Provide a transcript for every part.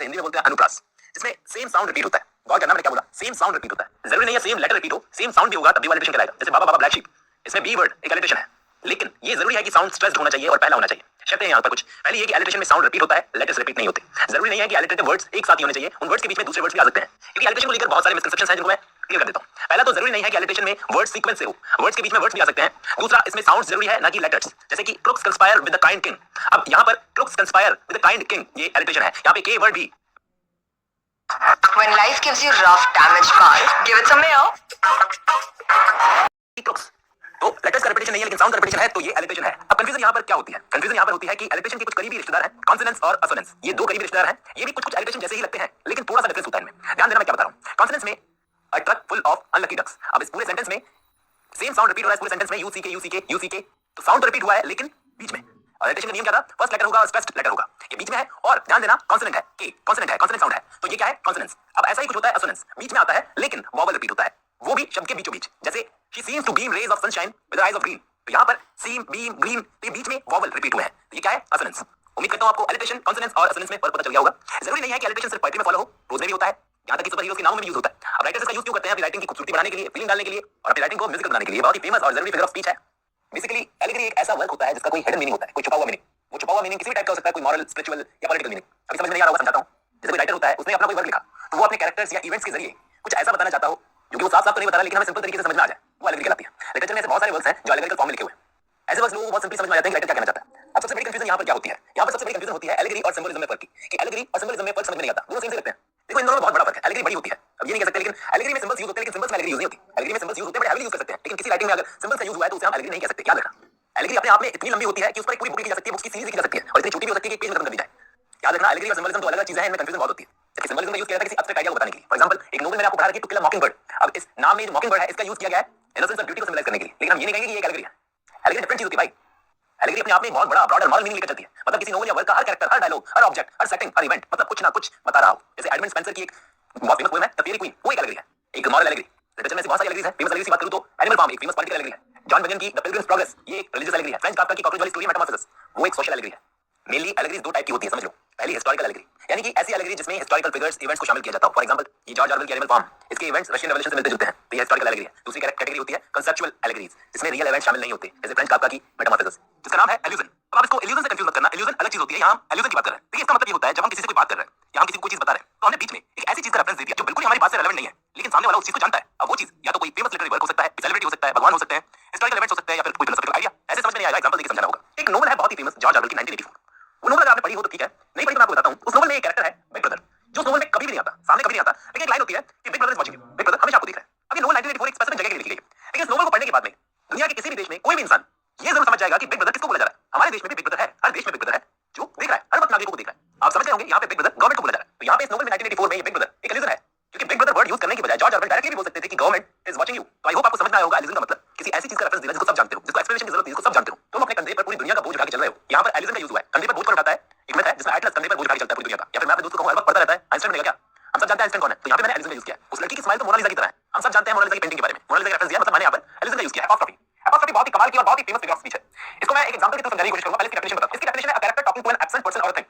जैसे हिंदी में बोलते हैं अनुप्रास, जिसमें सेम साउंड रिपीट होता है। गौर करना मैंने क्या बोला, सेम साउंड रिपीट होता है। जरूरी नहीं है सेम लेटर रिपीट हो, सेम साउंड भी होगा तब भी एलिटेशन कहलाएगा। जैसे बाबा बाबा ब्लैक शीप, इसमें बी वर्ड एक एलिटेशन है, लेकिन ये जरूरी है कि साउंड स्ट्रेस्ड होना चाहिए और पहला होना चाहिए। शर्तें यहाँ पर कुछ, पहली ये कि एलिटेशन में साउंड रिपीट होता है, लेटर्स रिपीट नहीं होते। जरूरी नहीं है कि एलिटेटिव वर्ड्स एक साथ ही होने चाहिए, उन वर्ड्स के बीच में दूसरे वर्ड्स भी आ सकते हैं, क्योंकि एलिटेशन को लेकर बहुत सारे मिसकंसेप्शंस हैं जिनको मैं क्लियर कर देता हूं। पहला तो जरूरी नहीं है कि एलिटेशन में वर्ड सीक्वेंस से हो, वर्ड्स के बीच में वर्ड्स भी आ सकते हैं। दूसरा, इसमें साउंड जरूरी है ना कि लेटर्स, जैसे कि crooks conspire with the kind king. अब यहाँ पर crooks conspire with the kind king ये एलिटेशन है, यहाँ पे के वर्ड भी। When life gives you rough, damaged parts, give it some mayo. Crooks तो लेटर्स का रिपीटेशन नहीं है लेकिन साउंड का रिपीटेशन है, तो ये एलिटेशन है। अब कंफ्यूजन यहाँ पर क्या होती है? कंफ्यूजन यहाँ पर होती है कि एलिटेशन के कुछ करीबी रिश्तेदार हैं, कॉन्सोनेंट्स और असोनेंट्स, ये दो करीबी रिश्तेदार हैं। ये भी कुछ एलिटेशन जैसे ही लगते हैं लेकिन थोड़ा सा डिफरेंस होता है इनमें। ध्यान देना मैं क्या बता रहा हूँ। कॉन्सोनेंट्स में a truck full of unlucky ducks. अब इस पूरे सेंटेंस में सेम साउंड रिपीट हो रहा है, इस पूरे सेंटेंस में यू सी के यू सी के यू सी के, तो साउंड तो रिपीट हुआ है लेकिन बीच में। और एलिटेशन का नियम क्या था? फर्स्ट लेटर होगा, स्ट्रेस्ड लेटर होगा, ये बीच में है। और ध्यान देना कॉन्सोनेंट है, के कॉन्सोनेंट है, कॉन्सोनेंट साउंड है, तो ये क्या है? कॉन्सोनेंट्स। अब ऐसा ही कुछ होता है असोनेंट्स, बीच में आता है लेकिन वॉवल रिपीट होता है, वो भी शब्द के बीचों बीच। जैसे she seems to beam rays of sunshine with eyes of green, तो यहाँ पर सीम बीम ग्रीन, तो ये बीच में वॉवल रिपीट हुए हैं, तो ये क्या है? असोनेंट्स। उम्मीद करता हूं आपको एलिटेशन, कॉन्सोनेंट्स और असोनेंट्स में फर्क पता चल गया होगा। जरूरी नहीं है कि एलिटेशन सिर्फ पोएट्री में फॉलो हो, प्रोज में भी होता है, यहाँ तक कि सुपर हीरोज के नामों में भी यूज होता है। अब राइटर्स इसका यूज क्यों करते हैं? अपनी राइटिंग की खूबसूरती बढ़ाने के लिए, फीलिंग डालने के लिए और अपनी राइटिंग को म्यूजिकल बनाने के लिए। बहुत ही फेमस और जरूरी फिगर ऑफ स्पीच है। बेसिकली एलिगरी एक ऐसा वर्क होता है जिसका कोई हिडन मीनिंग होता है, कोई छुपा हुआ मीनिंग। वो छुपा हुआ मीनिंग किसी भी टाइप का हो सकता है, कोई मॉरल, स्पिरिचुअल या पॉलिटिकल मीनिंग। अभी समझ में नहीं आ रहा होगा, समझाता हूं। जैसे कोई राइटर होता है, उसने अपना कोई वर्क लिखा, तो वो अपने कैरेक्टर्स या इवेंट्स के जरिए कुछ ऐसा बताना चाहता हो जो कि वो साफ साफ तो नहीं बता रहा लेकिन हमें सिंपल तरीके से समझ में आ जाए, वो एलिगरी कहलाती है। लिटरेचर में ऐसे बहुत सारे वर्क्स हैं जो एलिगरिकल फॉर्म में लिखे हुए हैं। ऐसे वर्क्स लोगों को बहुत सिंपली समझ में आ जाते हैं कि राइटर क्या कहना चाहता है। अब सबसे बड़ी कंफ्यूजन यहाँ पर क्या होती है? यहाँ पर सबसे बड़ी कंफ्यूजन होती है एलिगरी और सिंबलिज्म में फर्क की, कि एलिगरी और सिंबलिज्म में फर्क समझ में नहीं आता, दोनों सेम से लगते हैं। देखो इन दोनों में बहुत बड़ा फर्क है। एलिगरी बड़ी होती है, अब ये नहीं कह सकते, लेकिन एलिगरी में सिंबल्स यूज होते हैं लेकिन सिंबल्स में एलिगरी यूज नहीं होती। एलिगरी में सिंबल्स यूज होते हैं, बड़े हेवीली यूज कर सकते हैं, लेकिन किसी राइटिंग में अगर सिंबल्स का यूज हुआ है तो उसे हम एलिगरी नहीं कह सकते। याद रखना, एलिगरी अपने आप में इतनी लंबी होती है कि उस पर एक पूरी बुक लिखी जा सकती है, बुक्स की सीरीज लिखी जा सकती है, और इतनी छोटी भी हो सकती है कि पेज में खत्म कर दी जाए। याद रखना, एलिगरी और सिंबलिज्म दो अलग चीजें हैं, इनमें कंफ्यूजन बहुत होती है। जबकि सिंबलिज्म का यूज किया जाता है किसी एब्स्ट्रैक्ट आइडिया को बताने के लिए। फॉर एग्जांपल, एक नोवेल मैंने आपको पढ़ा रखी है, टू किल अ मॉकिंगबर्ड। अब इस नाम में जो मॉकिंगबर्ड है इसका यूज किया गया है इनोसेंस और ब्यूटी को सिंबलाइज करने के लिए, लेकिन हम ये नहीं कहेंगे कि ये एलिगरी है। एलिगरी डिफरेंट चीज होती है भाई। एलिगरी अपने आप में बहुत बड़ा ब्रॉडर मॉरल मीनिंग लेकर चलती है। मतलब किसी नोवेल या वर्क का हर कैरेक्टर, हर डायलॉग, हर ऑब्जेक्ट, हर सेटिंग, हर इवेंट मतलब कुछ ना कुछ बता रहा हो। जैसे एडमंड स्पेंसर की एक बहुत फेमस पोएम है द फेयरी क्वीन, वो एक एलिगरी है, एक मॉरल एलिगरी। लिटरेचर में से बहुत सारी एलिगरीज है। फेमस एलिगरी की बात करूं तो एनिमल फार्म एक फेमस पॉलिटिकल एलिगरी है। जॉन बंजन की द पिलग्रिम्स प्रोग्रेस ये एक रिलीजियस एलिगरी है। फ्रेंच काफ्का की कॉकरोच वाली स्टोरी मेटामॉर्फोसिस वो एक सोशल एलिगरी है। मेनली एलिगरीज दो टाइप की होती है, समझ लो। पहली हिस्टोरिकल एलिगरी, यानी कि ऐसी एलिगरी जिसमें हिस्टोरिकल फिगर्स, इवेंट्स को शामिल किया जाता हो। फॉर एग्जांपल, ये जॉर्ज ऑरवेल की एनिमल फार्म, इसके इवेंट्स रशियन रेवोल्यूशन से मिलते जुलते हैं, तो ये हिस्टोरिकल एलिगरी है। दूसरी कैटेगरी होती है कंसेप्चुअल एलिगरीज, जिसमें रियल इवेंट्स शामिल नहीं होते, जैसे फ्रेंच काफ्का की मेटामॉर्फोसिस, जिसका नाम है इल्यूजन। अब आप इसको इल्यूजन से कंफ्यूज मत करना, इल्यूजन अलग चीज होती है, यहाँ हम इल्यूजन की बात कर रहे हैं। देखिए इसका मतलब ये होता है जब हम किसी से कोई बात कर रहे हैं या हम किसी को कोई चीज बता रहे हैं, तो हमने बीच में एक ऐसी चीज का रेफरेंस दे दिया जो बिल्कुल हमारी बात से रेलेवेंट नहीं है, लेकिन सामने वाला उस चीज को जानता है। अब वो चीज या तो कोई फेमस लिटरेरी वर्क हो सकता है, सेलिब्रिटी हो सकता है, भगवान हो सकते हैं, हिस्टोरिकल इवेंट्स हो सकते हैं, या फिर कोई फिलोसॉफिकल आइडिया। ऐसे समझ में नहीं आएगा, एग्जांपल देके समझाना होगा। एक नोवेल है बहुत ही फेमस, जॉर्ज ऑरवेल की 1984। वो नोवेल अगर आपने पढ़ी हो तो ठीक है, नहीं पढ़ी तो मैं आपको बताता हूं। उस नोवेल में एक कैरेक्टर है बिग ब्रदर, जो उस नोवेल में कभी भी नहीं आता, सामने कभी नहीं आता, लेकिन एक लाइन होती है कि big brother is watching you, big brother हमेशा आपको देख रहा है। अब ये नोवेल 1984 एक स्पेसिफिक जगह के लिए लिखी गई है, लेकिन इस नोवेल को पढ़ने के बाद में दुनिया के किसी भी देश में कोई भी इंसान ये जरूर समझ जाएगा कि बिग ब्रदर किसको बोला जा रहा है। हमारे देश में भी बिग ब्रदर है, हर देश में बिग ब्रदर है जो देख रहा है, हर वक्त नागरिकों को देख रहा है। आप समझ रहे होंगे यहाँ पे बिग ब्रदर गवर्नमेंट को बोला जा रहा है। तो यहाँ पे इस नोवेल में 1984 में ये बिग ब्रदर एक इल्यूजन है, क्योंकि बिग ब्रदर वर्ड यूज करने की बजाय जॉर्ज ऑरवेल डायरेक्टली भी बोल सकते थे कि गवर्नमेंट इज वाचिंग यू। तो आई होप आपको समझ में आया होगा इल्यूजन का मतलब किसी ऐसी चीज का रेफरेंस देना जिसको सब जानते हो, जिसको एक्सप्लेनेशन की जरूरत नहीं, जिसको सब जानते हो। तुम अपने कंधे पर पूरी दुनिया का बोझ उठा के चल रहे हो। यहाँ पर इल्यूजन का यूज हुआ है, कंधे पर बोझ कौन उठाता है? एक मिथ है जिसमें एटलस कंधे पर बोझ उठा के चलता है पूरी दुनिया का। या फिर मैं अपने दोस्त को कहूं हर वक्त पढ़ता रहता है आइंस्टाइन बनेगा क्या? हम सब जानते हैं आइंस्टाइन कौन है, तो यहाँ पे मैंने इल्यूजन का यूज किया है। उस लड़की की स्माइल तो मोनालिसा की तरह है, हम सब जानते हैं मोनालिसा की पेंटिंग के बारे में। मोनालिसा का रेफरेंस दिया, मतलब मैंने यहाँ पर इल्यूजन का यूज किया है। एपोस्ट्रोफी, एपोस्ट्रोफी बहुत ही कमाल की और बहुत ही फेमस फिगर ऑफ स्पीच है। इसको मैं एक एग्जांपल के थ्रू समझाने की कोशिश करूंगा। पहले इसकी डेफिनेशन बताता हूं। इसकी डेफिनेशन है a character talking to an absent person और अ थिंग।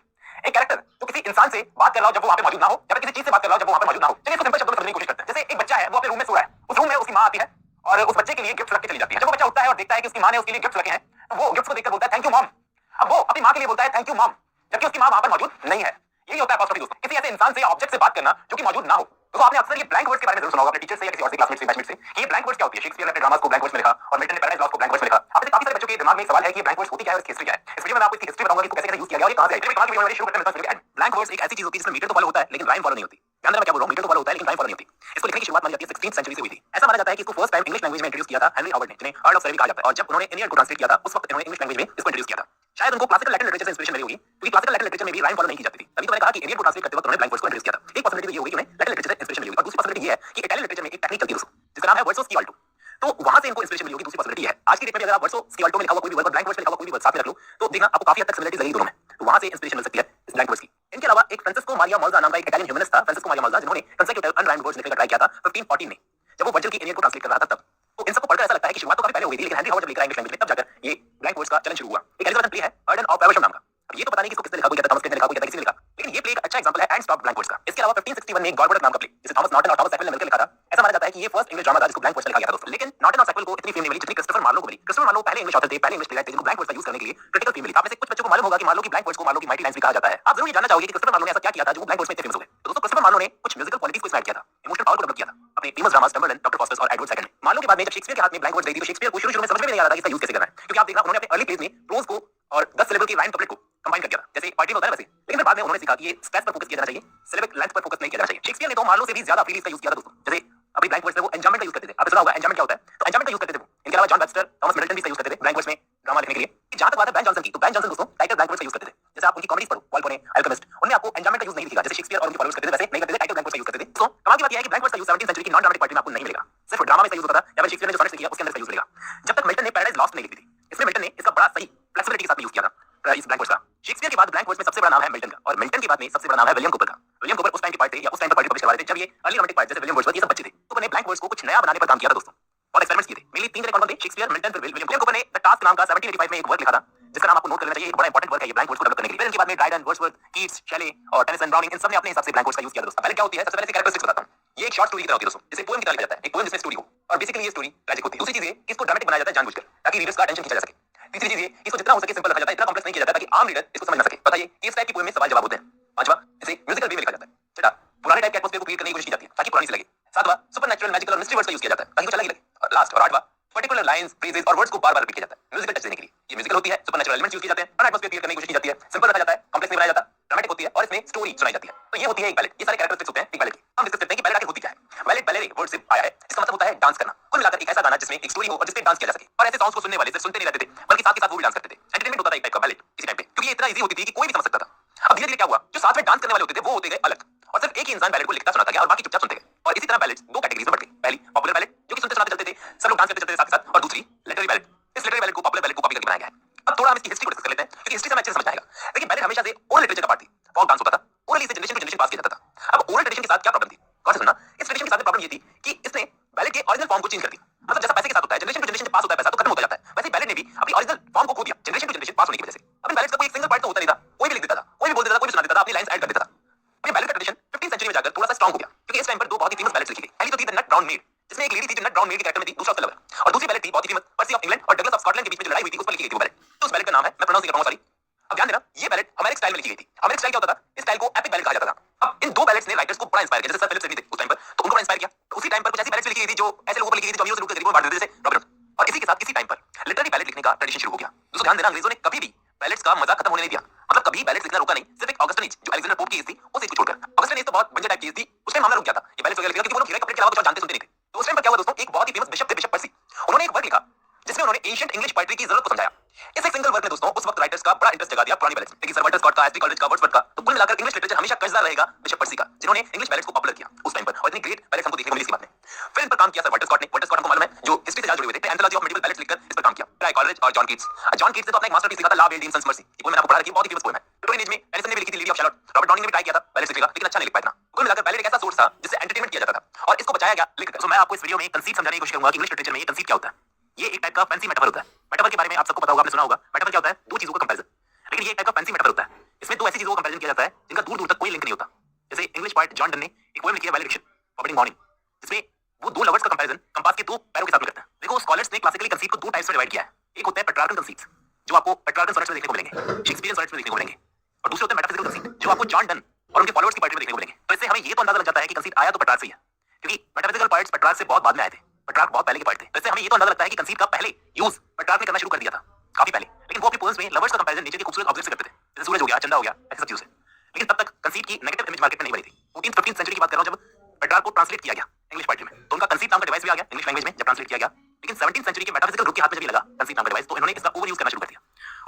एक कैरेक्टर जो किसी इंसान से बात कर रहा हो जब वो वहां पे मौजूद ना हो, या फिर किसी चीज से बात कर रहा हो जब वो वहां पे मौजूद ना हो। चलिए इसको सिंपल शब्दों में समझने की कोशिश करते हैं। जैसे एक बच्चा है, वो अपने रूम में सो रहा है, उस रूम में उसकी मां आती है और उस बच्चे के लिए गिफ्ट रख के चली जाती है। जब वो बच्चा उठता है और देखता है कि उसकी मां ने उसके लिए गिफ्ट रखे हैं, तो वो गिफ्ट को देखकर बोलता है थैंक यू मॉम। अब वो अपनी मां के लिए बोलता है थैंक यू मॉम, जबकि उसकी मां वहां पर मौजूद नहीं है। यही होता है एपोस्ट्रोफी दोस्तों, किसी ऐसे इंसान से ऑब्जेक्ट से बात करना जो कि मौजूद ना हो। तो आपने अक्सर ये ब्लैंक वर्ड्स के बारे में जरूर सुना होगा अपने टीचर से या किसी और से, क्लासमेट से, बैचमेट से। ये ब्लैंक वर्ड्स क्या होती है? शेक्सपियर ने अपने ड्रामास को ब्लैंक वर्ड्स में लिखा और मिल्टन ने पैराडाइज लॉस्ट को ब्लैंक वर्ड्स में लिखा। अब काफी सारे बच्चों के दिमाग में सवाल है कि ये ब्लैंक वर्ड्स होती क्या है और इसकी हिस्ट्री क्या है। इस वीडियो में मैं आपको इसकी हिस्ट्री बताऊंगा कि इसको कैसे यूज किया गया और ये कहां से आई। चलिए कहां की शुरू करते हैं। ब्लैंक वर्ड्स एक ऐसी चीज होती है जिसमें मीटर तो फॉलो होता है लेकिन राइम फॉलो नहीं होती। ध्यान देना मैं क्या बोल रहा हूं, मीटर तो फॉलो होता है लेकिन राइम फॉलो नहीं होती। इसको लिखने की शुरुआत मानी जाती है 16th सेंचुरी से हुई थी। ऐसा माना जाता है कि इसको फर्स्ट टाइम इंग्लिश लैंग्वेज में इंट्रोड्यूस किया था हेनरी हावर्ड ने, जिन्हें अर्ल ऑफ सरेबी कहा जाता है। और जब उन्होंने एनियड को ट्रांसलेट किया था उस वक्त इन्होंने इंग्लिश लैंग्वेज में इसको इंट्रोड्यूस किया था। शायद उनको क्लासिकल लैटिन लिटरेचर से इंस्पिरेशन मिली होगी, क्योंकि क्लासिकल लैटिन लिटरेचर में भी राइम फॉलो नहीं की जाती थी। तभी तो मैंने कहा कि एनियड को ट्रांसलेट करते वक्त उन्होंने ब्लैंक वर्ड्स को इंट्रोड्यूस किया था। एक पॉसिबिलिटी तो ये होगी कि उन्हें लैटिन लिटरेचर से इंस्पिरेशन मिली होगी, और दूसरी पॉसिबिलिटी ये है कि इटालियन लिटरेचर में एक टेक्निक चलती है जिसका नाम है वर्सो स्किवाल्टो, तो वहां से इनको इंस्पिरेशन मिली होगी। दूसरी पॉसिबिलिटी है आज की डेट में अगर आप वर्सो स्किवाल्टो में लिखा हुआ कोई भी वर्ड और ब्लैंक वर्ड्स में लिखा हुआ कोई भी वर्ड साथ में रख लो तो देखना आपको काफी हद तक सिमिलरिटीज लगेगी दोनों में, तो वहां से इंस्पिरेशन मिल सकती है इस ब्लैंक वर्ड्स की। इनके अलावा एक फ्रांसिस्को मारिया मोल्जा नाम का एक इटालियन ह्यूमनिस्ट था, फ्रांसिस्को मारिया मोल्जा, जिन्होंने कंसेक्यूटिव अनराइम्ड वर्ड्स लिखने का ट्राई किया था 1514 में, जब वो वर्जिल की एनियड को ट्रांसलेट कर रहा था तब। तो इन सबको पढ़कर ऐसा लगता है कि शुरुआत तो काफी पहले हो गई थी, लेकिन हेनरी हावर्ड जब लिख रहा है इंग्लिश लैंग्वेज में तब जाकर ये ब्लैंक वर्ड्स का चलन शुरू हुआ। एक एलिजाबेथन प्ले है अर्डन ऑफ फेवरशम नाम का। अब ये तो पता नहीं किसको किसने लिखा, कोई कहता है थॉमस पेन ने लिखा, कोई कहता है किसी ने लिखा, लेकिन ये प्ले एक अच्छा एग्जांपल है है एंड स्टॉप ब्लैंक वर्ड्स का। इसके अलावा 1561 में गॉडवर्ड नाम का प्ले जिसे थॉमस नॉर्टन और थॉमस सैकविल ने मिलकर लिखा था, ऐसा माना जाता है कि ये फर्स्ट इंग्लिश ड्रामा था जिसको ब्लैंक वर्ड्स में लिखा गया था दोस्तों। लेकिन नॉर्टन और सैकविल को इतनी फेम नहीं मिली जितनी क्रिस्टोफर मार्लो को मिली। क्रिस्टोफर मार्लो पहले इंग्लिश ऑथर थे, पहले इंग्लिश प्लेराइट थे जिनको ब्लैंक वर्ड्स का यूज करने के लिए क्रिटिकल फेम मिली। आप में से कुछ बच्चों को मालूम होगा कि मार्लो की ब्लैंक वर्ड्स को मार्लो की माइटी लाइंस भी कहा जाता है। आप जरूर ये जानना चाहोगे कि क्रिस्टोफर मार्लो ने ऐसा क्या किया था जो वो ब्लैंक वर्ड्स में इतने फेमस हो गए। तो दोस्तों क्रिस्टोफर मार्लो ने कुछ म्यूजिकल क्वालिटीज को इसमें ऐड किया था, इमोशनल पावर को डेवलप किया था अपने फेमस ड्रामास टम्बलडन, डॉक्टर फॉस्टर्स और एडवर्ड सेकंड में। मार्लो के बाद में जब शेक्सपियर के हाथ में ब्लैंक वर्ड्स गई थी तो शेक्सपियर को शुरू में समझ में नहीं आ रहा था कि इसका यूज कैसे करना है, क्योंकि आप देखना उन्होंने अपने अर्ली पेज में प्रोज को और 10 सिलेबल की राइम कपलेट को कंबाइन कर दिया था, जैसे पोएट्री में होता है वैसे। लेकिन फिर बाद में उन्होंने सीखा कि ये स्ट्रेस पर फोकस किया जाना चाहिए, सिलेबिक लेंथ पर फोकस नहीं किया जाना चाहिए। शेक्सपियर ने तो मार्लो से भी ज्यादा फ्रीली इसका यूज किया था दोस्तों। जैसे अभी ब्लैंक वर्ड्स में वो एंजाममेंट का यूज करते थे, आपने सुना होगा एंजाममेंट क्या होता है, तो एंजाममेंट का यूज करते थे वो। इनके अलावा जॉन वेबस्टर, थॉमस मिडलटन भी इसका यूज करते थे ब्लैंक वर्ड्स में ड्रामा लिखने के लिए। जहां तक बात है बैन जॉनसन की, तो बैन जॉनसन दोस्तों टाइटल ब्लैंक वर्ड्स का यूज करते थे। जैसे आप उनकी कॉमेडीज पढ़ो, वॉल्पोने, अल्केमिस्ट, उनमें आपको एंजाममेंट का यूज नहीं दिखेगा जैसे शेक्सपियर और उनके फॉलोअर्स करते थे, वैसे नहीं करते थे, टाइटल ब्लैंक वर्ड्स का यूज करते थे। तो कमाल की बात यह है कि ब्लैंक वर्ड्स का यूज 17वीं सेंचुरी की नॉन ड्रामेटिक पोएट्री में आपको नहीं मिलेगा, सिर्फ ड्रामा में इसका यूज होता था, या फिर शेक्सपियर ने जो सॉनेट्स लिखी है उसके अंदर इसका यूज मिलेगा। जब तक मिल्टन ने पैराडाइज लॉस्ट नहीं लिखी थी, इसमें मिल्टन ने इसका बड़ा सही फ्लेक्सिबिलिटी के साथ यूज किया था इस ब्लैंक वर्ड्स का। शेक्सपियर के बाद ब्लैंक वर्ड्स में सबसे बड़ा नाम है मिल्टन का, और मिल्टन के बाद में सबसे बड़ा नाम है विलियम कूपर का। विलियम कूपर उस टाइम के पार्ट थे या उस टाइम पर पोएट्री पब्लिश करवा रहे थे जब ये अर्ली रोमांटिक पार्ट जैसे विलियम वर्ड्सवर्थ ये सब बच्चे थे। कूपर ने ब्लैंक वर्ड्स को कुछ नया बनाने पर काम किया था दोस्तों, और एक्सपेरिमेंट्स किए थे। मेनली 3 जने कौन थे, शेक्सपियर, मिल्टन, फिर विलियम कूपर ने द टास्क नाम का 1785 में एक वर्क लिखा था जिसका नाम आपको नोट कर लेना चाहिए, एक बड़ा इंपॉर्टेंट वर्क है ये ब्लैंक वर्ड्स को डेवलप करने के लिए। फिर इनके बाद में ड्राइडन, वर्ड्सवर्थ, कीट्स, शेले और टेनिसन, ब्राउनिंग, इन सब ने अपने हिसाब से ब्लैंक वर्ड्स का यूज किया दोस्तों। पहले क्या होती है, सबसे पहले कैरेक्टरिस्टिक्स बताता हूं। ये एक शॉर्ट स्टोरी की तरह होती है दोस्तों, जैसे पोएम की तरह लिखा जाता है, एक पोएम जिसमें स्टोरी हो, और बेसिकली ये स्टोरी ट्रैजिक होती है। दूसरी चीज ये कि इसको ड्रामेटिक बनाया जाता है जानबूझकर ताकि रीडर्स का अटेंशन खींचा जा सके। तीसरी चीज ये कि इसको जितना हो सके सिंपल रखा जाता है, इतना कॉम्प्लेक्स नहीं किया जाता ताकि आम रीडर इसको समझ ना सके। बताइए इस टाइप की पोएम में सवाल जवाब होते हैं। पांचवा, इसे म्यूजिकल वे में लिखा जाता है। छठा, पुराने टाइप के एटमॉस्फेयर को क्रिएट करने की कोशिश की जाती है ताकि पुरानी से लगे। सातवां, सुपरनैचुरल, मैजिकल और मिस्ट्री वर्ड्स का यूज किया जाता है ताकि कुछ अलग ही लगे। और लास्ट और आठवां, पर्टिकुलर लाइंस, फ्रेजेस और वर्ड्स को बार-बार रिपीट किया जाता है म्यूजिकल टच देने के लिए। ये म्यूजिकल होती है, सुपरनैचुरल एलिमेंट्स यूज किए जाते हैं, और एटमॉस्फेयर क्रिएट करने की कोशिश की जाती है, सिंपल रखा जाता है, कॉम्प्लेक्स नहीं बनाया जाता, ड्रामेटिक होती है और इसमें स्टोरी सुनाई जाती है। तो ये होती है एक बैलेड। ये सारे कैरेक्टरिस्टिक्स होते हैं एक बैलेड के। हम डिस्कस करते हैं कि बैलेड आखिर होती क्या है। बैलेड बैलेरे वर्ड से आया है, इसका मतलब होता है डांस करना। कुल मिलाकर एक ऐसा गाना जिसमें एक स्टोरी हो और जिस पे डांस किया जा सके। और ऐसे सॉन्ग्स को सुनने वाले सिर्फ सुनते नहीं रहते थे बल्कि साथ के साथ वो भी डांस करते थे। एंटरटेनमेंट होता था एक टाइप का बैलेड इसी टाइम पे, क्योंकि ये इतना इजी होती थी कि कोई भी समझ सकता था। अब धीरे-धीरे क्या हुआ, जो साथ में डांस करने वाले होते थे वो होते गए अलग, और सिर्फ एक ही इंसान बैलेड को लिखता सुनाता गया और बाकी चुपचाप सुनते गए। और इसी तरह बैलेड्स दो कैटेगरीज में बंट गए। पहली पॉपुलर बैलेड जो कि सुनते सुनाते चलते थे, सब लोग डांस करते चलते थे साथ के साथ, और दूसरी लिटरेरी बैलेड। इस लिटरेरी बैलेड को पॉपुलर बैलेड को कॉपी करके बनाया गया है। अब थोड़ा हम इसकी हिस्ट्री को डिस्कस कर लेते हैं क्योंकि हिस्ट्री से हमें अच्छे से समझ आएगा। देखिए बैलेड हमेशा से ओरल लिटरेचर का पार्ट थी, फोक डांस होता था, ओरली से जनरेशन टू जनरेशन पास किया जाता था। अब ओरल ट्रेडिशन के साथ क्या प्रॉब्लम थी, कौन सा सुनना, इस ट्रेडिशन के साथ प्रॉब्लम ये थी कि इसने बैलेड के ओरिजिनल फॉर्म को चेंज कर दिया। मतलब जैसा पैसे के साथ होता है, जनरेशन टू जनरेशन पास होता है पैसा तो खत्म होता जाता है, वैसे बैलेड ने भी अपनी ओरिजिनल फॉर्म को खो दिया जनरेशन टू जनरेशन पास होने की वजह से। अब इन बैलेड्स का कोई एक सिंगल पार्ट तो होता नहीं था, कोई भी लिख देता था, कोई भी बोल देता था, कोई भी सुना देता था, अपनी लाइंस ऐड कर देता था। अब ये बैलेड का ट्रेडिशन 15वीं सेंचुरी में जाकर थोड़ा सा स्ट्रांग हो गया क्योंकि इस टाइम पर दो बहुत ही फेमस बैलेड्स लिखी गई। पहली तो थी द नट ब्राउन मेड, जिसमें एक लेडी थी जो नट ब्राउन मेड के कैरेक्टर में थी, दूसरा उसका लवर, और दूसरी बैलेड थी बहुत ही फेमस पर्सी ऑफ इंग्लैंड और डगलस ऑफ स्कॉटलैंड के बीच में जो लड़ाई हुई थी उस पर लिखी गई थी वो बैलेड। तो उस बैलेड का नाम है, मैं प्रोनाउंस नहीं कर पाऊंगा सॉरी। अब ध्यान देना, ये बैलेड अमेरिकन स्टाइल में लिखी गई थी। अमेरिकन स्टाइल क्या होता था, इस स्टाइल को एपिक बैलेड कहा जाता था। अब इन दो बैलेड्स ने राइटर्स को बड़ा इंस्पायर किया, जैसे सर फिलिप सिडनी थे उस टाइम पर, तो उनको बड़ा इंस्पायर किया। तो उसी टाइम पर कुछ ऐसी बैलेड्स लिखी गई थी जो ऐसे लोगों पर लिखी गई थी जो अमीरों से लूट कर गरीबों में बांट देते थे, जैसे रॉबिन हुड। और इसी के साथ इसी टाइम पर लिटरेरी बैलेड लिखने का ट्रेडिशन शुरू हो गया। दोस्तों ध्यान देना, अंग्रेजों ने कभी भी बैलेड्स का मजा खत्म होने नहीं दिया, मतलब कभी बैलेड्स लिखना रोका नहीं। सिर्फ एक ऑगस्टन एज जो अलेक्जेंडर पोप की एज थी उस एज को छोड़कर, ऑगस्टन एज तो बहुत बंजर टाइप की एज थी, उसमें मामला रुक गया था। ये बैलेड्स वगैरह लिखा क्योंकि वो लोग हीरो कपड़े के अलावा कुछ और जानते सुनते नहीं थे। तो उस टाइम पर क्या हुआ दोस्तों, एक बहुत ही फेमस बिशप थे, बिशप पर्सी, उन्होंने एक वर्क लिखा जिसमें उन्होंने एंशिएंट इंग्लिश पोएट्री की जरूरत को समझाया। इस एक सिंगल वर्क में दोस्तों उस वक्त राइटर्स का बड़ा इंटरेस्ट जगा दिया पुरानी बैलेड्स में। देखिए सर वाल्टर स्कॉट का, एसटी कॉलेज का, वर्ड्सवर्थ का, तो कुल मिलाकर इंग्लिश लिटरेचर हमेशा कर्जदार रहेगा बिशप पर्सी का, जिन्होंने इंग्लिश बैलेड्स को पॉपुलर किया उस टाइम पर, और इतनी ग्रेट बैलेड्स हमको देखने को मिली इसकी बात में। फिर इन पर काम किया सर वाल्टर स्कॉट ने। वाल्टर स्कॉट हमको मालूम है जो हिस्ट्री से ज्यादा जुड़े हुए थे, एंथोलॉजी ऑफ मेडिवल बैलेड्स लिखकर इस पर काम किया। ट्राई कॉलेज और जॉन कीट्स, जॉन कीट्स ने तो अपना एक मास्टरपीस लिखा था ला वेल्ड इन सन्स मर्सी, ये पोएम मैंने आपको पढ़ा रखी है, बहुत ही फेमस पोएम है। विक्टोरियन एज में एडिसन ने भी लिखी थी lady of shallot, Robert browning ने भी ट्राई किया था बैलेड्स लिखने का लेकिन अच्छा नहीं लिख पाया था। कुल मिलाकर बैलेड एक ऐसा सोर्स था जिससे एंटरटेनमेंट किया जाता था और इसको बचाया गया लिखकर। तो मैं आपको इस वीडियो में कंसीप्ट समझाने की कोशिश करूंगा कि इंग्लिश लिटरेचर में ये कंसीप्ट क्या होता है। ये एक टाइप का फैंसी मेटाफर होता है। मेटाफर के बारे में आप सबको पता होगा, आपने सुना होगा। मेटाफर क्या होता है, दो चीजों का कंपैरिजन, लेकिन ये एक टाइप का फैंसी मेटाफर होता है। इसमें दो ऐसी चीजों का कंपैरिजन किया जाता है जिनका दूर दूर तक कोई लिंक नहीं होता। जैसे इंग्लिश पोएट जॉन डन ने एक पोएम लिखी है वैलेडिक्शन फॉरबिडिंग मॉर्निंग, जिसमें वो दो लवर्स का कंपैरिजन कंपास के दो पैरों के साथ में करता है। देखो स्कॉलर्स ने क्लासिकली कंसीप्ट को दो टाइप्स में डिवाइड किया है। एक होता है पेट्रार्कन कंसीप्ट जो आपको पेट्रार्कन सोनेट्स में देखने को मिलेंगे, शेक्सपियरियन सोनेट्स में देखने को मिलेंगे, और दूसरे होते हैं मेटाफिजिकल कंसीप्ट जो आपको जॉन डन और उनके फॉलोअर्स की पोएट्री में देखने को मिलेंगे। तो इससे हमें ये तो अंदाजा लग जाता है कि कंसीप्ट आया तो पेट्रार्क से ही है, क्योंकि मेटाफिजिकल पोएट्स पेट्रार्क से बहुत बाद में आए थे, पेट्रार्क बहुत पहले के पोएट थे। तो इससे हमें ये तो अंदाजा लगता है कि कंसीप्ट का पहले यूज पेट्रार्क ने करना शुरू कर दिया था काफी पहले, लेकिन वो अपनी पोएम्स में लवर्स का कंपैरिजन नेचर के खूबसूरत ऑब्जेक्ट से करते थे, जैसे सूरज हो गया, चंदा हो गया, ऐसे सब चीजों से। लेकिन तब तक कंसीप्ट की नेगेटिव इमेज मार्केट में नहीं बनी थी। 14th-15th सेंचुरी की बात कर रहा हूं जब पेट्रार्क को ट्रांसलेट किया गया इंग्लिश पोएट्री में, तो उनका कंसीप्ट नाम का डिवाइस भी आ गया इंग्लिश लैंग्वेज में जब ट्रांसलेट किया गया। लेकिन 17th सेंचुरी के मेटाफिजिकल ग्रुप के हाथ में जब ये लगा कंसीप्ट नाम का डिवाइस, तो इन्होंने इसका ओवर यूज करना शुरू कर दिया।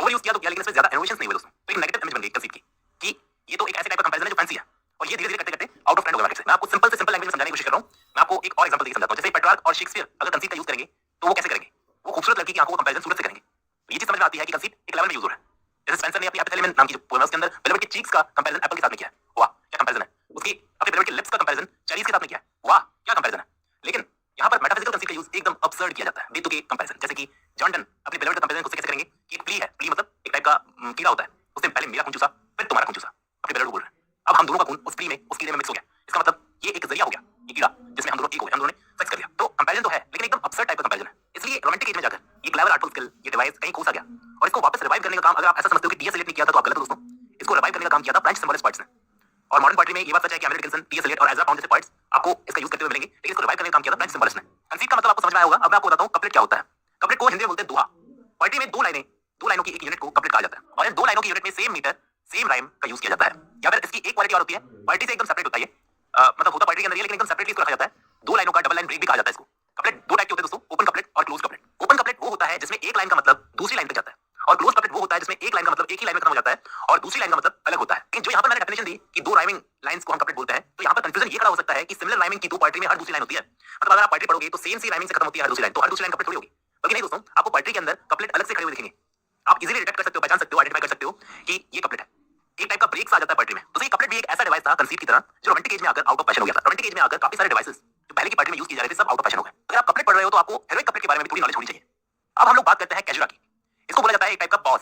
ओवर यूज किया तो क्या, लेकिन इसमें ज्यादा इनोवेशंस नहीं हुए दोस्तों। तो एक नेगेटिव इमेज बन गई कंसीप्ट की कि ये तो एक ऐसे टाइप का कंपैरिजन है जो फैंसी है, और ये धीरे-धीरे करते-करते आउट ऑफ ट्रेंड हो गया मार्केट से। मैं आपको सिंपल से सिंपल लैंग्वेज में समझाने की कोशिश कर रहा हूं। मैं आपको एक और एग्जांपल देके समझाता हूं। जैसे पेट्रार्क और शेक्सपियर अगर कंसीप्ट का यूज करेंगे तो वो कैसे करेंगे, वो खूबसूरत लड़की की आंखों का कंपैरिजन सूरज से करेंगे। ये चीज समझ में आती है कि कंसीप्ट एक लेवल में यूज हो रहा है। जैसे स्पेंसर ने अपनी एपिथेलियम नाम की जो पोएम है उसके अंदर बेलवेट की चीक्स का कंपैरिजन एप्पल के साथ में किया है, वाह क्या कंपैरिजन है। उसकी अपने बेलवेट के लिप्स का कंपैरिजन चेरीज के साथ में किया है, वाह क्या कंपैरिजन है। लेकिन यहाँ पर मेटाफिजिकल कंसीप्ट का यूज एकदम अब्सर्ड किया जाता है, बेतुके कंपैरिजन। जैसे कि जॉन डन अपने बेलवेट का कंपैरिजन खुद से कैसे करेंगे कि एक प्ली है, प्ली मतलब एक टाइप का कीड़ा होता है, उसने पहले मेरा खून चूसा फिर तुम्हारा खून चूसा, अपने बेलवेट को बोल रहे हैं। अब हम दोनों का खून उससे फ्री में उस कीड़े में मिक्स हो गया। इसका मतलब ये एक जरिया हो गया, ये कीड़ा जिसमें हम दोनों एक हो गए, हम दोनों ने सेक्स कर लिया। तो कंपैरिजन तो है लेकिन एकदम अपसेट टाइप का कंपैरिजन है। इसलिए रोमांटिक एज में जाकर ये क्लेवर आर्टफुल स्किल, ये डिवाइस कहीं खो सा गया और इसको वापस रिवाइव करने का काम, अगर आप ऐसा समझते हो कि टीएस एलियट ने किया था तो आप गलत हो दोस्तों। इसको रिवाइव करने का काम किया था फ्रेंच सिंबलिस्ट पोइट्स ने। और मॉडर्न पोएट्री में ये बात सच है कि अमेरिकन डिकिंसन, टीएस एलियट और एज़रा पाउंड जैसे पोइट्स आपको इसका यूज करते हुए मिलेंगे, लेकिन इसको रिवाइव करने का काम किया था फ्रेंच सिंबलिस्ट ने। कंसीव का मतलब आपको समझ में आया होगा। अब मैं आपको बताता हूं कपलेट क्या होता है। कपलेट को हिंदी में बोलते हैं दोहा। पोएट्री में दो लाइनों की एक यूनिट को कपलेट कहा जाता है और इन दो लाइनों की यूनिट में सेम मीटर, सेम राइम का यूज किया जाता है। या फिर इसकी एक क्वालिटी और होती है, पोएट्री से एकदम सेपरेट होता है ये, मतलब होता पोएट्री के अंदर ही लेकिन एकदम सेपरेटली इसको रखा जाता है। दो लाइनों का डबल लाइन ब्रेक भी कहा जाता है इसको। कपलेट दो टाइप के होते हैं दोस्तों, ओपन कपलेट और क्लोज कपलेट। ओपन कपलेट वो होता है जिसमें एक लाइन का मतलब दूसरी लाइन तक जाता है और क्लोज कपलेट वो होता है जिसमें एक लाइन का मतलब एक ही लाइन में खत्म हो जाता है और दूसरी लाइन का मतलब अलग होता है। लेकिन जो यहाँ पर मैंने डेफिनेशन दी कि दो राइमिंग लाइंस को हम कपलेट बोलते हैं, तो यहाँ पर कंफ्यूजन ये खड़ा हो सकता है कि सिमिलर राइमिंग की दो पोएट्री में हर दूसरी लाइन होती है। मतलब अगर आप पोएट्री पढ़ोगे तो सेम सी राइमिंग से खत्म होती है हर दूसरी लाइन, तो हर दूसरी लाइन कपलेट थोड़ी होगी। बल्कि नहीं दोस्तों, आपको पोएट्री के अंदर कपलेट अलग से खड़े हुए दिखेंगे। आप इजीली डिटेक्ट कर सकते हो, पहचान सकते हो, आइडेंटिफाई कर सकते हो कि ये कपलेट है। एक टाइप का ब्रेक्स आ जाता है पोएट्री में। तो ये कपलेट भी एक ऐसा डिवाइस था कंसीव की तरह जो रोमांटिक एज में आकर आउट ऑफ फैशन हो गया था। रोमांटिक एज में आकर काफी सारे डिवाइसेस जो पहले की पोएट्री में यूज किए जा रहे थे सब आउट ऑफ फैशन हो गए। अगर आप कपलेट पढ़ रहे हो तो आपको हेरोइक कपलेट के बारे में भी थोड़ी नॉलेज होनी चाहिए। अब हम लोग बात करते हैं कैजुरा की। इसको बोला जाता है एक टाइप का पॉज।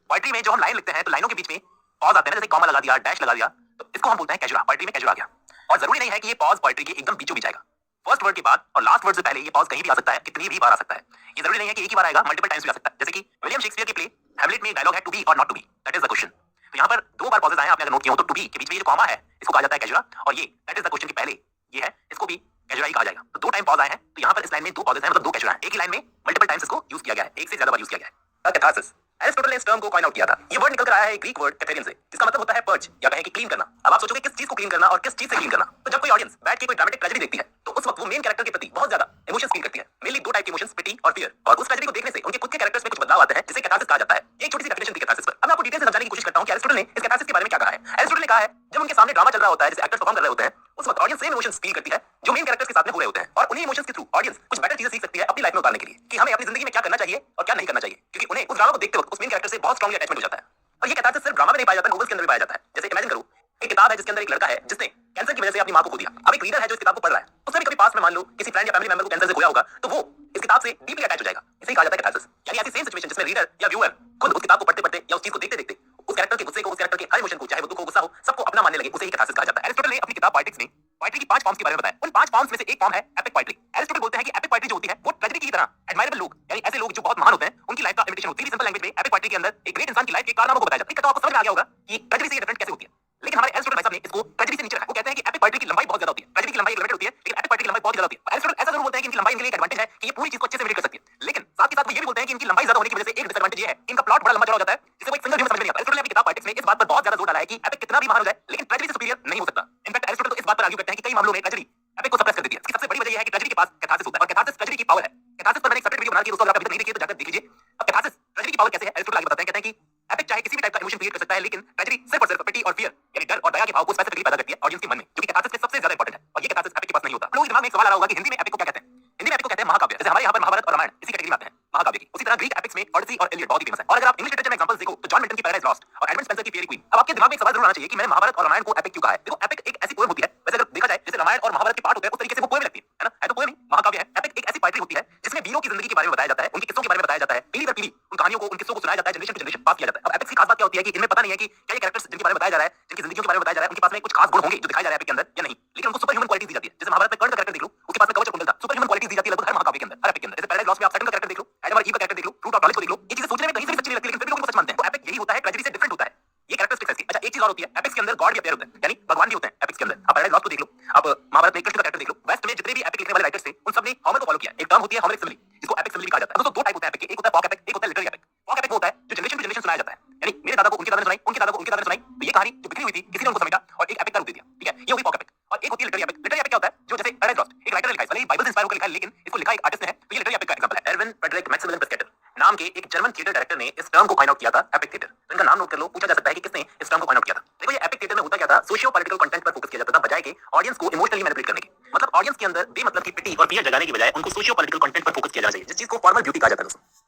पोएट्री में जो हम लाइन लिखते हैं तो लाइनों के बीच में पॉज आते हैं, जैसे कॉमा लगा दिया, डैश लगा दिया, तो इसको हम बोलते हैं कैजुरा। पोएट्री में कैजुरा आ गया। और जरूरी नहीं है कि ये पॉज पोएट्री के एकदम बीचों बीच आएगा। फर्स्ट वर्ड के बाद और लास्ट वर्ड से पहले ये पॉज कहीं भी आ सकता है, कितनी भी बार आ सकता है। ये जरूरी नहीं है कि एक ही बार आएगा, मल्टीपल टाइम्स भी आ सकता है। जैसे कि विलियम शेक्सपियर के प्ले हैमलेट में डायलॉग है to be or not to be, that is the question. तो यहाँ पर दो बार पॉजेस आए, आपने अगर नोट किया हो तो टू बी के बीच में ये जो कॉमा है इसको कहा जाता है कैजुरा, और ये दैट इज द क्वेश्चन के पहले ये है, इसको भी कैजुरा ही कहा जाएगा। तो दो टाइम पॉज आए हैं, तो यहाँ पर इस लाइन में दो पॉजेस हैं, मतलब दो कैजुरा हैं। एक ही लाइन में मल्टीपल टाइम्स इसको यूज किया गया है, एक से ज्यादा बार यूज किया गया है। कैथारसिस, एरिस्टोटल ने इस टर्म को कॉइन आउट किया था। ये वर्ड निकल कर आया है ग्रीक वर्ड कैथेरियन से, जिसका मतलब होता है पर्च या कहें कि क्लीन करना। अब आप सोचोगे किस चीज को क्लीन करना और किस चीज से क्लीन करना। तो जब कोई ऑडियंस बैठ के कोई ड्रामेटिक ट्रेजेडी देखती है तो उस वक्त वो मेन कैरेक्टर के प्रति बहुत ज्यादा इमोशंस फील करती है। मेनली दो टाइप के इमोशंस, पिटी और फियर। और उस ट्रेजेडी को देखने से उनके खुद के कैरेक्टर्स में कुछ बदलाव आते हैं, जिसे कैथारसिस कहा जाता है। ये एक छोटी सी डेफिनेशन थी कैथारसिस पर। अब मैं आपको डिटेल से समझाने की कोशिश करता हूं कि एरिस्टोटल ने इस कैथारसिस के बारे में क्या कहा है। एरिस्टोटल ने कहा है जब उनके सामने ड्रामा चल रहा होता है, जैसे एक्टर्स परफॉर्म कर रहे होते हैं, उस वक्त ऑडियंस सेम इमोशंस फील करती है जो मेन कैरेक्टर्स के साथ में हो रहे होते हैं। और उन्हीं इमोशंस के थ्रू ऑडियंस कुछ बेटर चीजें सीख सकती है अपनी लाइफ में उतारने के लिए, कि हमें अपनी जिंदगी में क्या करना चाहिए और क्या नहीं करना चाहिए, क्योंकि उन्हें उस ड्रामा को देखते वक्त उस मेन कैरेक्टर से बहुत स्ट्रांगली अटैचमेंट हो जाता है। और ये कैथारसिस सिर्फ ड्रामा में नहीं पाया जाता, नॉवेल्स के अंदर भी पाया जाता है। जैसे इमेजिन करो एक किताब है जिसके अंदर एक लड़का है जिसने कैंसर की वजह से अपनी मां को खो दिया। अब एक रीडर है जो इस किताब को पढ़ रहा है, उसने भी कभी पास में मान लो किसी फ्रेंड या फैमिली मेंबर को कैंसर से खोया होगा, तो वो इस किताब से डीपली अटैच हो जाएगा। इसे ही कहा जाता है कैथारसिस। यानी ऐसी सेम सिचुएशन जिसमें रीडर या व्यूअर खुद उस किताब को पढ़ते पढ़ते या उस चीज को देखते देखते उस कैरेक्टर के गुस्से को, उस कैरेक्टर के हर इमोशन को, चाहे वो दुख हो, गुस्सा हो, सबको अपना मानने लगे, उसे ही कैथारसिस कहा जाता है। एरिस्टोटल ने अपनी किताब पोएटिक्स में पोएट्री की 5 फॉर्म्स के बारे में बताया। उन 5 फॉर्म्स में से एक फॉर्म है एपिक पोएट्री। एरिस्टोटल बोलते हैं कि एपिक पोएट्री जो होती है वो ट्रेजेडी की तरह एडमायरेबल लोग, यानी ऐसे लोग जो बहुत महान होते हैं, उनकी लाइफ का इमिटेशन होती है। सिंपल लैंग्वेज में एपिक पोएट्री के अंदर एक ग्रेट इंसान की लाइफ के कारनामों को बताया जाता है। तो आपको समझ में आ गया होगा कि ट्रेजेडी से ये डिफरेंट कैसे होती है। लेकिन हमारे एरिस्टोटल भाई साहब ने इसको ट्रेजेडी से नीचे रखा। वो कहते हैं कि एपिक पोएट्री की लंबाई बहुत ज्यादा होती है। ट्रेजेडी की लंबाई लिमिटेड होती है, लेकिन एपिक पोएट्री की लंबाई बहुत ज्यादा होती है। एरिस्टोटल ऐसा जरूर बोलते हैं कि इनकी लंबाई इनके लिए एक एडवांटेज है कि ये पूरी चीज को अच्छे से रिलेट कर सकती है, लेकिन साथ ही साथ वो ये भी बोलते हैं कि इनकी लंबाई ज्यादा होने की वजह से एक डिसएडवांटेज ये है, इनका प्लॉट बड़ा लंबा चौड़ा हो जाता है, जिसे कोई सिंगल व्यू में समझ में नहीं आता। एरिस्टोटल ने अपनी किताब पोएटिक्स में इस बात पर बहुत ज्यादा जोर डाला है कि एपिक कितना भी महान हो जाए लेकिन ट्रेजेडी से सुपीरियर नहीं हो सकता। इनफैक्ट एरिस्टोटल तो इस बात पर आर्ग्यू करते हैं कि कई मामलों में ट्रेजेडी एपिक को सप्रेस कर देती है। इसकी सबसे बड़ी वजह यह है कि ट्रेजेडी के पास कैथारसिस होता है और कैथारसिस ट्रेजेडी की पावर है। कैथारसिस पर मैंने एक सेपरेट वीडियो बना दी है दोस्तों, अगर आप अभी तक नहीं देखिए तो जाकर देख लीजिए। अब कैथारसिस ट्रेजेडी की पावर कैसे है एरिस्टोटल आगे बताते हैं। कहते हैं कि एपिक चाहे किसी भी टाइप का इमोशन क्रिएट कर सकता है, लेकिन ट्रेजेडी सिर्फ और सिर्फ पिटी और फियर यानी डर और दया के भाव को स्पेसिफिकली पैदा करती है ऑडियंस के मन में, जो कि कैथारसिस से सबसे ज्यादा इंपॉर्टेंट है। और ये कैथारसिस एपिक के पास नहीं होता। लोगों के दिमाग में एक सवाल आ रहा होगा कि हिंदी में एपिक को क्या कहते हैं। हिंदी में एपिक को कहते हैं महाकाव्य। जैसे हमारे यहाँ पर महाभारत और रामायण इसी कैटेगरी में आते हैं, महाकाव्य की। उसी तरह ग्रीक एपिक्स में ओडिसी और इलियड बहुत ही फेमस है। और अगर आप इंग्लिश लिटरेचर में एग्जांपल्स देखो तो जॉन मिल्टन की पैराडाइज लॉस्ट और एडमंड स्पेंसर की फेयरी क्वीन। अब आपके दिमाग में एक सवाल जरूर आना चाहिए कि मैंने महाभारत और रामायण को एपिक क्यों कहा है। देखो एपिक एक ऐसी पोएम होती है, वैसे अगर देखा जाए जैसे रामायण और महाभारत के पार्ट होते हैं उस तरीके से वो पोएम लगती है ना, है तो पोएम ही, महाकाव्य है। एपिक एक ऐसी पोएट्री होती है जिसमें वीरों की जिंदगी के बारे में बताया जाता है, उनके किस्सों के बारे में बताया जाता है, पीढ़ी दर पीढ़ी उन कहानियों को, उन किस्सों को सुनाया जाता है, जनरेशन टू जनरेशन पास किया जाता है। अब एपिक्स की खास बात क्या होती है कि इनमें पता नहीं है कि क्या ये कैरेक्टर्स जिनके बारे में बताया जा रहा है, जिनकी जिंदगियों के बारे में बताया जा रहा है, उनके पास में कुछ खास गुण होंगे जो दिखाए जा रहे हैं एपिक के अंदर या नहीं, लेकिन उनको सुपर ह्यूमन क्वालिटीज दी जाती है। जैसे महाभारत में कर्ण का कैरेक्टर देख लो, उसके पास में कवच और कुंडल था, सुपर ह्यूमन क्वालिटीज दी जाती है लगभग हर महाकाव्य के अंदर, हर एपिक के अंदर। जैसे पैराडाइज लॉस्ट में आप सैटर्न का कैरेक्टर देख लो, एडम और ईव का कैरेक्टर देख लो, फ्रूट ऑफ नॉलेज को देख लो, ये चीजें सोचने में कहीं से भी सच्ची नहीं लगती, लेकिन फिर भी लोग इनको सच मानते हैं। तो एपिक यही होता है, ट्रेजेडी से डिफरेंट होता है, ये कैरेक्टरिस्टिक्स है इसकी। अच्छा एक चीज और होती है, एपिक्स के अंदर गॉड भी अपीयर होते हैं, यानी भगवान भी होते हैं एपिक्स के अंदर। आप पैराडाइज लॉस्ट को देख लो, अब महाभारत में कृष्ण का कैरेक्टर देख लो, वेस्ट में जितने भी एपिक लिखने वाले राइटर्स थे उन सब ने होमर को फॉलो किया। एक टर्म होती है होमरिक सिमिली, जिसको एपिक सिमिली कहा जाता है। दोस्तों दो टाइप होते हैं एपिक के, एक होता है पॉक एपिक, एक होता है लिटरेरी एपिक। पॉक एपिक होता है जो जनरेशन टू जनरेशन सुनाया जाता है, यानी मेरे दादा को उनके दादा ने सुनाई, उनके दादा को उनके दादा ने सुनाई, तो ये कहानी जो बिखरी हुई थी किसी ने उनको समेटा और एक एपिक का रूप दे दिया। ठीक है, ये होगी पॉक एपिक। और एक होती है लिटरेरी एपिक। लिटरेरी एपिक क्या होता है, जो जैसे पैराडाइज लॉस्ट एक राइटर ने लिखा है, भले ही बाइबल से इंस्पायर होकर लिखा है, लेकिन इसको लिखा एक आर्टिस्ट ने है, तो ये लिटरेरी एपिक का एग्जांपल है। एरविन फ्रेडरिक मैक्सिमिलियन पिस्केटर नाम के एक जर्मन थिएटर डायरेक्टर ने इस टर्म को कॉइन आउट किया था, एपिक थिएटर। तो इनका नाम नोट कर लो, पूछा जा सकता है कि किसने इस टर्म को कॉइन आउट किया था। देखो ये एपिक थिएटर में होता क्या था, सोशियो पॉलिटिकल कंटेंट पर फोकस किया जाता था बजाय के ऑडियंस को इमोशनली मैनिपुलेट करने के। मतलब ऑडियंस के अंदर बेमतलब की पिटी और फियर जगाने की बजाय उनको सोशियो पॉलिटिकल कंटेंट पर फोकस किया जाना चाहिए, जिस चीज को फॉर्मल ब्यूटी कहा जाता है दोस्तों।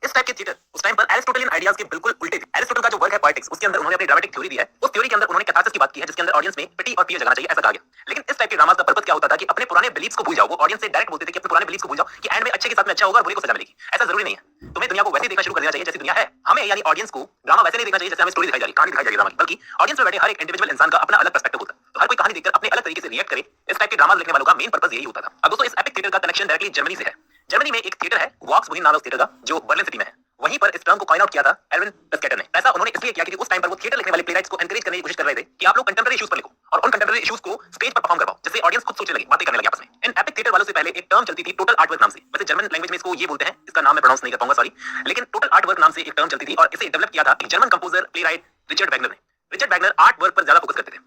इस टाइप के थिएटर उस टाइम पर एरिस्टोटेलियन आइडियाज के बिल्कुल उल्टे थे। एरिस्टोटल का जो वर्क है पोएटिक्स, उसके अंदर उन्होंने अपनी ड्रामेटिक थ्योरी दी है। उस थ्योरी के अंदर उन्होंने कैथारसिस की बात की है, जिसके अंदर ऑडियंस में पिटी और फियर जगाना चाहिए ऐसा कहा गया। लेकिन इस टाइप के ड्रामास का पर्पस क्या होता था कि अपने पुराने बिलीफ्स को भूल जाओ। वो ऑडियंस से डायरेक्ट बोलते थे कि अपने पुराने बिलीफ्स को भूल जाओ कि एंड में अच्छे के साथ में अच्छा होगा और बुरे को सजा मिलेगी। ऐसा जरूरी नहीं है। तुम्हें दुनिया को वैसे देखना शुरू कर देना चाहिए जैसी दुनिया है। हमें यानी ऑडियंस को ड्रामा वैसे नहीं देखना चाहिए जैसे हमें स्टोरी दिखाई जा रही है, कहानी दिखाई जा रही है ड्रामा की, बल्कि ऑडियंस में बैठे हर एक इंडिविजुअल इंसान का अपना अलग पर्सपेक्टिव होता है। तो हर कोई कहानी देखकर अपने अलग तरीके से रिएक्ट करे। इस टाइप के ड्रामा लिखने वालों का मेन पर्पस यही होता था। अब दोस्तों, इस एपिक थिएटर का कनेक्शन डायरेक्टली जर्मनी से है। जर्मनी में एक थिएटर है वॉक्स बुहिन नाम है उस थिएटर का, जो बर्लिन सिटी में है। वहीं पर इस टर्म को कॉइन आउट किया था एल्विन प्लेस्केटर ने। ऐसा उन्होंने इसलिए किया क्योंकि उस टाइम पर वो थिएटर लिखने वाले प्लेराइट्स को एनकरेज करने की कोशिश कर रहे थे कि आप लोग कंटेम्पररी इश्यूज पर लिखो और उन कंटेम्पररी इश्यूज को स्टेज पर परफॉर्म करवाओ, जिससे ऑडियंस खुद सोचने लगे, बातें करने लगे आपस में। इन एपिक थिएटर वालों से पहले एक टर्म चलती थी टोटल आर्ट वर्क नाम से। वैसे जर्मन लैंग्वेज में इसको ये बोलते हैं, इसका नाम मैं प्रोनाउंस नहीं कर पाऊंगा, सॉरी, लेकिन टोटल आर्ट वर्क नाम से एक टर्म चलती थी और इसे डेवलप किया था German composer playwright Richard Wagner ने। रिचर्ड वैगनर आर्ट वर्क पर ज्यादा फोकस करते थे,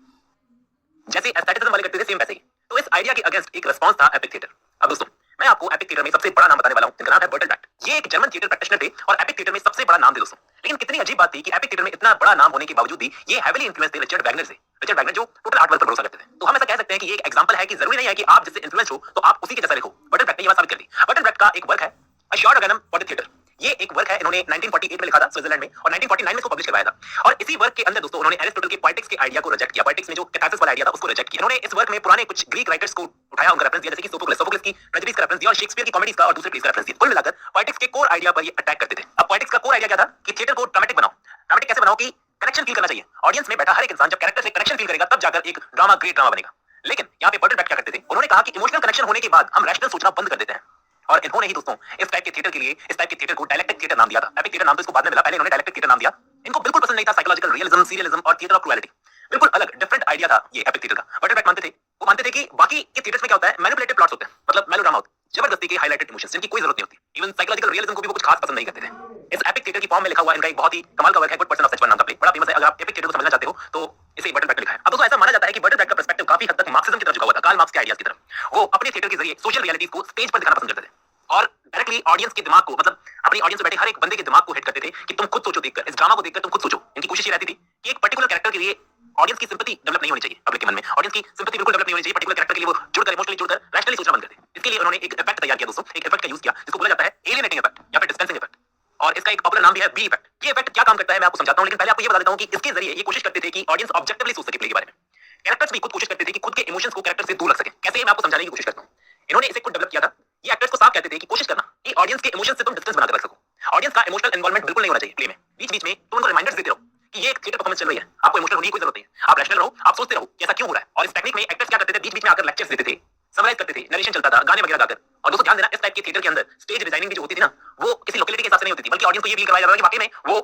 जैसे एस्थेटिज्म वाले करते थे, सेम वैसे ही। तो इस आइडिया के अगेंस्ट एक रिस्पांस था एपिक थिएटर। अब दोस्तों, मैं आपको एपिक थिएटर में सबसे बड़ा नाम बताने वाला हूं, जिनका नाम है बर्टोल्ट ब्रेक्ट। ये एक जर्मन थिएटर प्रैक्टिशनर थे और एपिक थिएटर में सबसे बड़ा नाम थे दोस्तों। लेकिन कितनी अजीब बात थी कि एपिक थिएटर में इतना बड़ा नाम होने के बावजूद भी ये हेवीली इन्फ्लुएंस थे रिचर्ड वैगनर से। रिचर्ड वैगनर जो टोटल आर्ट वर्क पर भरोसा करते थे। तो हम ऐसा कह सकते हैं कि ये एक एग्जांपल है कि जरूरी नहीं है कि आप जिससे इन्फ्लुएंस हो तो आप उसी के जैसा लिखो। बर्टोल्ट ब्रेक्ट ने ये बात साबित कर दी। बर्टोल्ट ब्रेक्ट का एक वर्क है a short organum for the theatre. ये एक वर्क है, इन्होंने 1948 में लिखा था स्विट्जरलैंड में और 1949 में इसको पब्लिश करवाया था। और इसी वर्क के अंदर दोस्तों उन्होंने एरिस्टोटल के पोएटिक्स के आइडिया को रिजेक्ट किया। पोएटिक्स में जो कैथारसिस वाला आइडिया था उसको रिजेक्ट किया। इन्होंने इस वर्क में पुराने कुछ ग्रीक राइटर्स को उठाया, उनका रेफरेंस दिया, जैसे कि सोफोक्लिस की ट्रेजेडीज का रेफरेंस दिया और शेक्सपियर की कॉमेडीज का और दूसरे प्लेस का रेफरेंस दिया। कुल मिलाकर पोएटिक्स के कोर आइडिया पर ये अटैक करते थे। अब पोएटिक्स का कोर आइडिया क्या था कि थिएटर को ड्रामेटिक बनाओ। ड्रामेटिक कैसे बनाओ कि कनेक्शन फील करना चाहिए। ऑडियंस में बैठा हर एक इंसान जब कैरेक्टर से कनेक्शन फील करेगा तब जाकर एक ड्रामा ग्रेट ड्रामा बनेगा। लेकिन यहाँ पे बर्टोल्ट ब्रेक्ट क्या करते थे, उन्होंने कहा कि इमोशनल कनेक्शन होने के बाद हम रैशनल सोचना बंद कर देते हैं। और इन्होंने ही दोस्तों इस टाइप के थिएटर के लिए इस टाइप के थिएटर को डायलेक्टिक थिएटर नाम दिया था। एपिक थिएटर नाम तो इसको बाद में मिला, पहले इन्होंने डायलेक्टिक थिएटर नाम दिया। इनको बिल्कुल पसंद नहीं था साइकोलॉजिकल रियलिज्म, सीरियलिज्म और थिएटर ऑफ क्रुएलिटी। बिल्कुल अलग डिफरेंट आइडिया था ये एपिक थिएटर का। बर्टोल्ट ब्रेक्ट मानते थे कि बाकी के थिएटर्स में क्या होता है, मैनिपुलेटिव प्लॉट्स होते हैं, मतलब मेलोड्रामा होता है, जबरदस्ती के हाइलाइटेड इमोशंस जिनकी कोई जरूरत नहीं होती। इवन साइकोलॉजिकल रियलिज्म को भी वो कुछ खास पसंद नहीं करते थे। इस एपिक थिएटर की फॉर्म में लिखा हुआ इनका एक बहुत ही कमाल का वर्क है गुड पर्सन ऑफ सचवन नाम का प्ले, बड़ा फेमस है। अगर आप एपिक थिएटर को समझना चाहते हो तो इसे बर्टोल्ट ब्रेक्ट ने लिखा है। अब दोस्तों, ऐसा माना जाता है कि बर्टोल्ट ब्रेक्ट का पर्सपेक्टिव काफी हद तक मार्क्सिज्म की तरफ झुका हुआ था, कार्ल मार्क्स के आइडियाज की तरफ। वो अपने थिएटर के जरिए सोशल रियलिटीज को स्टेज पर दिखाना पसंद करते थे और डायरेक्टली ऑडियंस के दिमाग को, मतलब अपनी ऑडियंस में बैठे हर एक बंदे के दिमाग को हिट करते थे कि तुम खुद सोचो, देखकर इस ड्रामा को देखकर तुम खुद सोचो। इनकी कोशिश ये रहती थी कि एक पर्टिकुलर कैरेक्टर के लिए ऑडियंस की सिंपैथी डेवलप नहीं होनी चाहिए। पब्लिक के मन में ऑडियंस की सिंपैथी बिल्कुल डेवलप नहीं होनी चाहिए। पर्टिकुलर कैरेक्टर के लिए वो जुड़कर इमोशनली जुड़कर रैशनली सोचना बंद कर दे। इसके लिए उन्होंने एक इफेक्ट तैयार किया दोस्तों, एक इफेक्ट का यूज किया जिसको बोला जाता है एलियनेटिंग इफेक्ट या फिर डिस्टेंसिंग इफेक्ट, और इसका एक पॉपुलर नाम भी है बी इफेक्ट। ये इफेक्ट क्या काम करता है मैं आपको समझाता हूं, लेकिन पहले आपको ये बता देता हूं कि इसके जरिए ये कोशिश करते थे कि ऑडियंस ऑब्जेक्टिवली सोच सके प्ले के बारे में। कैरेक्टर्स भी खुद कोशिश करते थे कि खुद के इमोशंस को कैरेक्टर से दूर रख सके। कैसे, मैं आपको समझाने की कोशिश करता हूं। इन्होंने इसे खुद डेवलप किया था। ये एक्टर्स को साफ कहते थे कि कोशिश करना कि ऑडियंस के इमोशंस से तुम डिस्टेंस बनाकर रख सको। ऑडियंस का इमोशनल इन्वॉल्वमेंट बिल्कुल नहीं होना चाहिए प्ले में। बीच-बीच में तुम उनको रिमाइंडर्स देते रहो कि ये एक थिएटर परफॉर्मेंस चल रही है, आपको इमोशनल होने की कोई जरूरत नहीं है। आप रैशनल रहो, आप सोचते रहो कि ऐसा क्यों हो रहा है। और इस टेक्निक में एक्टर्स क्या करते थे, बीच-बीच में आकर लेक्चर्स देते थे, समराइज करते थे, नरेशन चलता था, गाने वगैरह गाकर। और दोस्तों ध्यान देना, इस टाइप के थिएटर के अंदर स्टेज डिजाइनिंग भी जो होती थी ना, वो किसी लोकेलिटी के हिसाब से नहीं होती थी, बल्कि ऑडियंस को ये फील करवाया जाता था कि वाकई में वो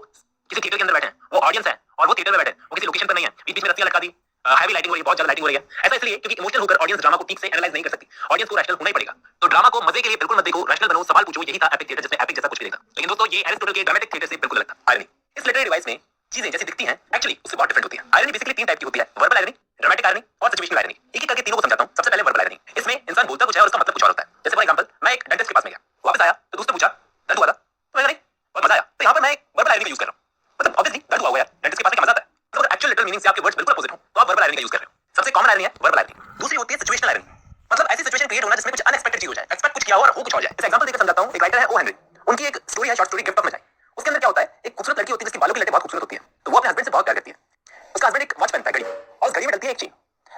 किसी थिएटर के अंदर बैठे हैं, वो ऑडियंस है और वो थिएटर में बैठे हैं, वो किसी लोकेशन पर नहीं है। बीच-बीच में रस्सियां लटका दी, हैवी लाइटिंग हो रही है, बहुत ज्यादा लाइटिंग हो रही है। ऐसा इसलिए क्योंकि इमोशनल होकर ऑडियंस ड्रामा को ठीक से एनालाइज नहीं कर सकती। ऑडियंस को रैशनल होना ही पड़ेगा। तो ड्रामा को मजे के लिए बिल्कुल मत देखो, रैशनल बनो, सवाल पूछो। यही था एपिक थिएटर, जिसमें एपिक जैसा कुछ भी नहीं था। लेकिन दोस्तों, ये एरिस्टोटल के ड्रामेटिक थिएटर से बिल्कुल अलग था। आयरनी, इस लिटरेरी डिवाइस में चीजें जैसी दिखती हैं एक्चुअली उससे बहुत डिफरेंट होती है। आयरनी बेसिकली तीन टाइप की होती है, वर्बल आयरनी, ड्रामेटिक आयरनी और सिचुएशनल आयरनी। एक एक करके तीनों को समझाता हूं। सबसे पहले वर्बल आयरनी। इसमें इंसान बोलता कुछ है और उसका मतलब कुछ और होता है। जैसे फॉर एग्जांपल, मैं एक डेंटिस्ट के पास में गया, वापस आया तो दोस्त ने पूछा दर्द हुआ था, तो मैंने बहुत मजा आया। तो यहाँ पर मैं एक वर्बल आयरनी का यूज कर रहा हूँ। मतलब ऑब्वियसली दर्द हुआ यार, डेंटिस्ट के पास में क्या मजा आता है। तो अगर एक्चुअल लिटरल मीनिंग से आपके वर्ड्स बिल्कुल अपोजिट हो तो आप वर्बल आयरनी का यूज कर रहे हो। सबसे कॉमन आयरनी है वर्बल आयरनी। दूसरी होती है सिचुएशनल आयरनी, मतलब ऐसी सिचुएशन क्रिएट होना जिसमें कुछ अनएक्सपेक्टेड चीज हो जाए, एक्सपेक्ट कुछ किया हो और हो कुछ हो जाए। इस एग्जांपल देकर समझाता हूं। एक राइटर है ओ हेनरी, उनकी एक स्टोरी है, शॉर्ट स्टोरी गिफ्ट ऑफ मिठाई। उसके अंदर क्या होता है, एक खूबसूरत लड़की होती है जिसकी बालों की लटें बहुत खूबसूरत होती है। तो वो अपने हस्बैंड से बहुत प्यार करती है। उसका हस्बैंड एक वॉच पहनता है, घड़ी, और उस घड़ी में डलती है एक चेन।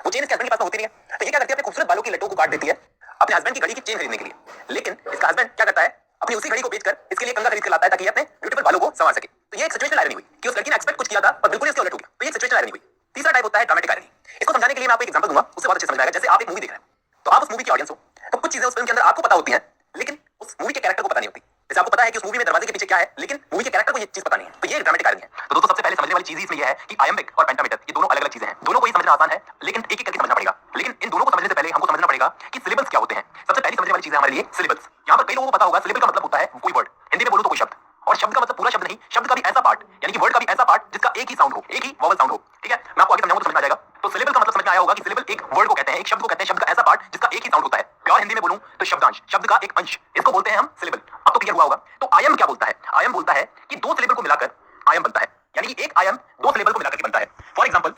वो चेन इसके हस्बैंड के पास में होती नहीं है, तो ये क्या करती है, अपने खूबसूरत बालों की लटों को काट देती है अपने हस्बैंड की घड़ी की चेन खरीदने के लिए। लेकिन इसका हस्बैंड क्या करता है, अपनी उसी घड़ी को बेचकर इसके लिए कंगा खरीद कर लाता है ताकि ये अपने ब्यूटीफुल बालों को संवार सके। तो ये एक सिचुएशनल आयरनी हुई कि उस लड़की ने एक्सपेक्ट कुछ किया था और बिल्कुल इसके उलट हो गया। तो ये सिचुएशनल आयरनी हुई। तीसरा टाइप होता है ड्रामेटिक आयरनी। इसको समझाने के लिए मैं आपको एक एग्जांपल दूंगा, उससे बहुत अच्छे समझ में आएगा। जैसे आप एक मूवी देख रहे हैं, तो आप उस मूवी की ऑडियंस हो, तो कुछ चीजें उस फिल्म के अंदर आपको पता होती हैं, लेकिन उस मूवी के कैरेक्टर को पता नहीं होती। जैसे आपको पता है कि उस मूवी में दरवाजे के पीछे क्या है, लेकिन मूवी के कैरेक्टर को ये चीज पता नहीं है। तो ये ड्रामेटिक आयरनी है। तो दोस्तों, सबसे पहले समझने वाली चीज इसमें यह है कि आयम्बिक और पेंटामेटर ये दोनों अलग अलग चीजें हैं। दोनों को ही समझना आसान है, लेकिन एक एक करके समझना पड़ेगा। लेकिन इन दोनों को समझने से पहले हमको समझना पड़ेगा कि सिलेबल्स क्या होते हैं। सबसे पहली समझने वाली चीज है हमारे लिए सिलेबल्स। यहाँ पर कई लोगों को पता होगा सिलेबल का मतलब होता है कोई वर्ड, हिंदी में बोलूं तो कोई शब्द, और शब्द का मतलब पूरा शब्द नहीं, शब्द का भी ऐसा पार्ट, यानी कि वर्ड का भी ऐसा पार्ट जिसका एक ही साउंड हो, एक ही वॉवल साउंड हो। ठीक है, मैं आपको आगे समझाऊंगा तो समझ में आ जाएगा। तो सिलेबल का मतलब समझ में आया होगा कि सिलेबल एक वर्ड को कहते हैं, एक शब्द को कहते हैं, शब्द का ऐसा पार्ट जिसका एक ही साउंड होता है। प्योर हिंदी में बोलूं तो शब्दांश, शब्द का एक अंश, इसको बोलते हैं हम सिलेबल। अब तो क्लियर हुआ होगा। तो आयम क्या बोलता है, आयम बोलता है कि दो सिलेबल को मिलाकर आयम बनता है, यानी कि एक आयम दो सिलेबल को मिलाकर के बनता है। For example,